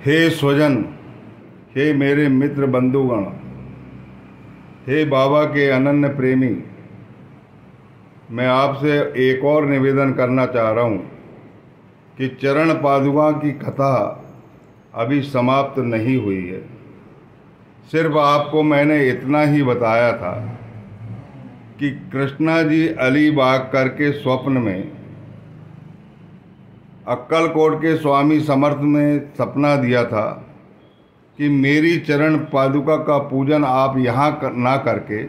हे स्वजन, हे मेरे मित्र बंधुगण, हे बाबा के अनन्य प्रेमी, मैं आपसे एक और निवेदन करना चाह रहा हूँ कि चरण पादुका की कथा अभी समाप्त नहीं हुई है। सिर्फ आपको मैंने इतना ही बताया था कि कृष्णा जी अलीबाग करके स्वप्न में अक्कलकोट के स्वामी समर्थ ने सपना दिया था कि मेरी चरण पादुका का पूजन आप यहाँ ना करके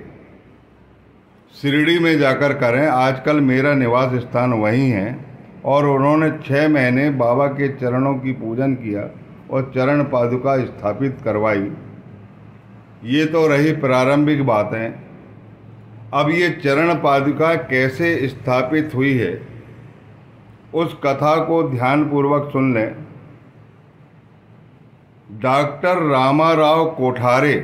शिरडी में जाकर करें। आजकल मेरा निवास स्थान वहीं है। और उन्होंने 6 महीने बाबा के चरणों की पूजन किया और चरण पादुका स्थापित करवाई। ये तो रही प्रारंभिक बातें। अब ये चरण पादुका कैसे स्थापित हुई है उस कथा को ध्यानपूर्वक सुन लें। डॉक्टर रामाराव कोठारे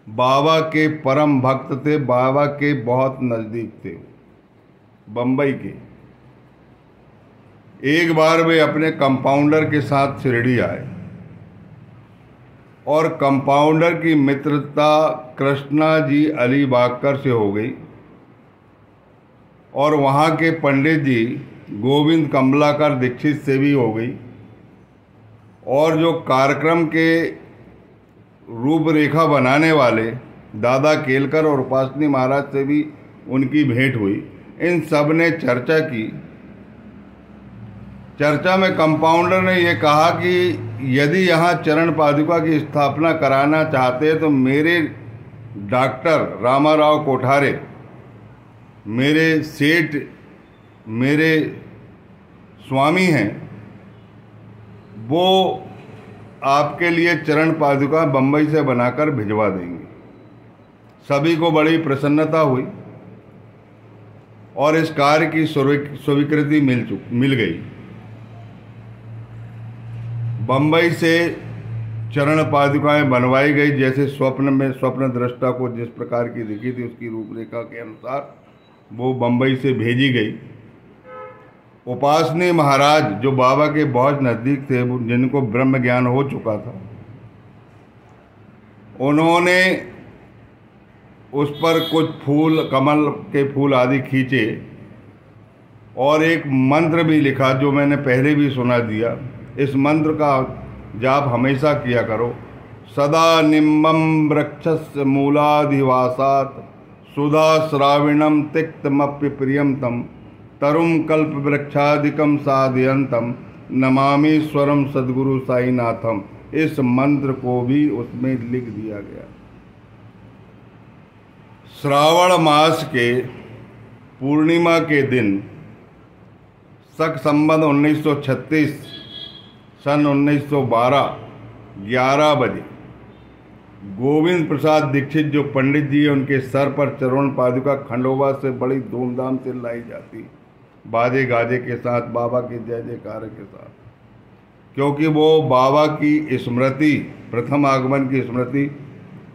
बाबा के परम भक्त थे, बाबा के बहुत नज़दीक थे, बम्बई के। एक बार वे अपने कंपाउंडर के साथ शिरडी आए और कंपाउंडर की मित्रता कृष्णा जी अलीबागकर से हो गई और वहाँ के पंडित जी गोविंद कमलाकर दीक्षित से भी हो गई। और जो कार्यक्रम के रूपरेखा बनाने वाले दादा केलकर और उपासनी महाराज से भी उनकी भेंट हुई। इन सब ने चर्चा की। चर्चा में कंपाउंडर ने यह कहा कि यदि यहाँ चरण पादुका की स्थापना कराना चाहते हैं तो मेरे डॉक्टर रामाराव कोठारे, मेरे सेठ, मेरे स्वामी हैं, वो आपके लिए चरण पादुका बम्बई से बनाकर भिजवा देंगे। सभी को बड़ी प्रसन्नता हुई और इस कार्य की स्वीकृति मिल गई। बम्बई से चरण पादुकाएं बनवाई गई जैसे स्वप्न में स्वप्न दृष्टा को जिस प्रकार की दिखी थी उसकी रूपरेखा के अनुसार वो बम्बई से भेजी गई। उपासनी महाराज जो बाबा के बहुत नज़दीक थे, जिनको ब्रह्म ज्ञान हो चुका था, उन्होंने उस पर कुछ फूल, कमल के फूल आदि खींचे और एक मंत्र भी लिखा जो मैंने पहले भी सुना दिया। इस मंत्र का जाप हमेशा किया करो। सदा निम्बम वृक्षस्य मूलाधिवासात् सुधा श्राविणम तिक्तमप्य प्रियम तम तरुम कल्प वृक्षादिकम साधयंतम नमामीश्वरम सद्गुरु साईनाथम। इस मंत्र को भी उसमें लिख दिया गया। श्रावण मास के पूर्णिमा के दिन शक संवत 1936 सन 1912 11 बजे गोविंद प्रसाद दीक्षित जो पंडित जी हैं उनके सर पर चरण पादुका खंडोबा से बड़ी धूमधाम से लाई जाती, बाजे गाजे के साथ, बाबा के जय जयकार के साथ, क्योंकि वो बाबा की स्मृति, प्रथम आगमन की स्मृति,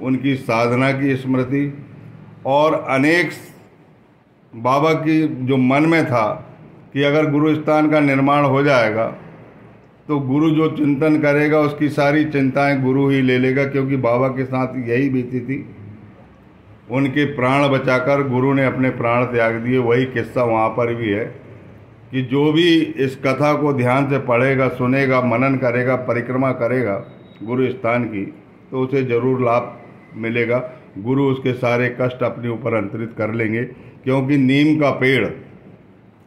उनकी साधना की स्मृति और अनेक बाबा की जो मन में था कि अगर गुरु स्थान का निर्माण हो जाएगा तो गुरु जो चिंतन करेगा उसकी सारी चिंताएं गुरु ही ले लेगा, क्योंकि बाबा के साथ यही बीती थी। उनके प्राण बचाकर गुरु ने अपने प्राण त्याग दिए। वही किस्सा वहाँ पर भी है कि जो भी इस कथा को ध्यान से पढ़ेगा, सुनेगा, मनन करेगा, परिक्रमा करेगा गुरु स्थान की, तो उसे ज़रूर लाभ मिलेगा। गुरु उसके सारे कष्ट अपने ऊपर अंतरित कर लेंगे, क्योंकि नीम का पेड़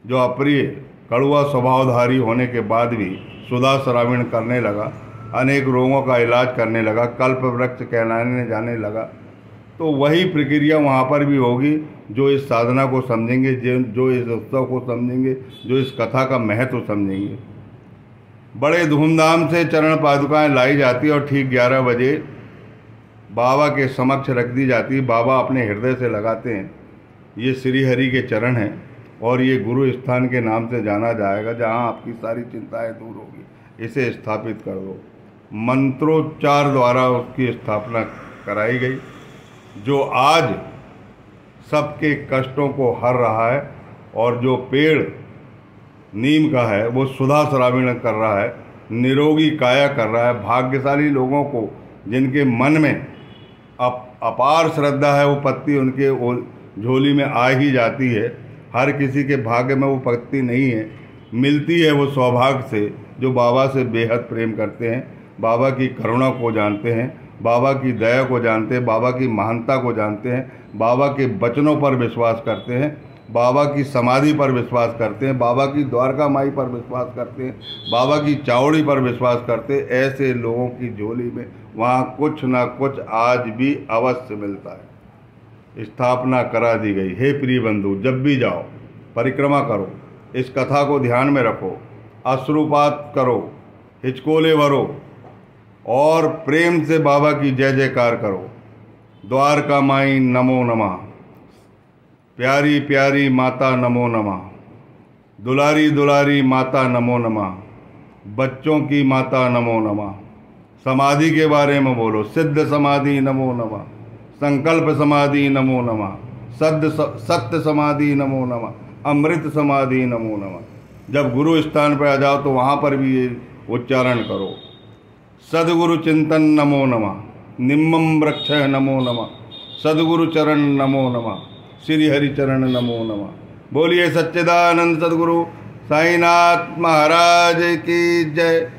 जो अप्रिय कड़वा स्वभावधारी होने के बाद भी सुधा श्रावण करने लगा, अनेक रोगों का इलाज करने लगा, कल्प वृक्ष कहलाने जाने लगा, तो वही प्रक्रिया वहाँ पर भी होगी। जो इस साधना को समझेंगे, जो इस उत्सव को समझेंगे, जो इस कथा का महत्व समझेंगे। बड़े धूमधाम से चरण पादुकाएं लाई जाती और ठीक 11 बजे बाबा के समक्ष रख दी जाती। बाबा अपने हृदय से लगाते हैं, ये श्री हरि के चरण हैं और ये गुरु स्थान के नाम से जाना जाएगा, जहाँ आपकी सारी चिंताएं दूर होगी। इसे स्थापित कर दो। मंत्रोच्चार द्वारा उसकी स्थापना कराई गई, जो आज सबके कष्टों को हर रहा है। और जो पेड़ नीम का है वो सुधा श्रावण कर रहा है। निरोगी काया कर रहा है। भाग्यशाली लोगों को जिनके मन में अपार श्रद्धा है, वो पत्ती उनके झोली में आ ही जाती है। हर किसी के भाग्य में वो पत्ती नहीं है, मिलती है वो सौभाग्य से जो बाबा से बेहद प्रेम करते हैं, बाबा की करुणा को जानते हैं, बाबा की दया को जानते हैं, बाबा की महानता को जानते हैं, बाबा के वचनों पर विश्वास करते हैं, बाबा की समाधि पर विश्वास करते हैं, बाबा की द्वारका माई पर विश्वास करते हैं, बाबा की चावड़ी पर विश्वास करते हैं। ऐसे लोगों की झोली में वहाँ कुछ ना कुछ आज भी अवश्य मिलता है। स्थापना करा दी गई। हे प्रिय बंधु, जब भी जाओ परिक्रमा करो, इस कथा को ध्यान में रखो, अश्रुपात करो, हिचकोले भरो और प्रेम से बाबा की जय जयकार करो। द्वारका माई नमो नमः, प्यारी प्यारी माता नमो नमः, दुलारी दुलारी माता नमो नमः, बच्चों की माता नमो नमः। समाधि के बारे में बोलो, सिद्ध समाधि नमो नमः, संकल्प समाधि नमो नमः, सत्य समाधि नमो नमः, अमृत समाधि नमो नमः। जब गुरु स्थान पर आ जाओ तो वहाँ पर भी ये उच्चारण करो। सदगुरु चिंतन नमो नमः, निम्मम वृक्ष नमो नमः, सदगुरु चरण नमो नमः, श्री हरि चरण नमो नमः। बोलिए सच्चिदानंद सदगुरु साईनाथ महाराज की जय।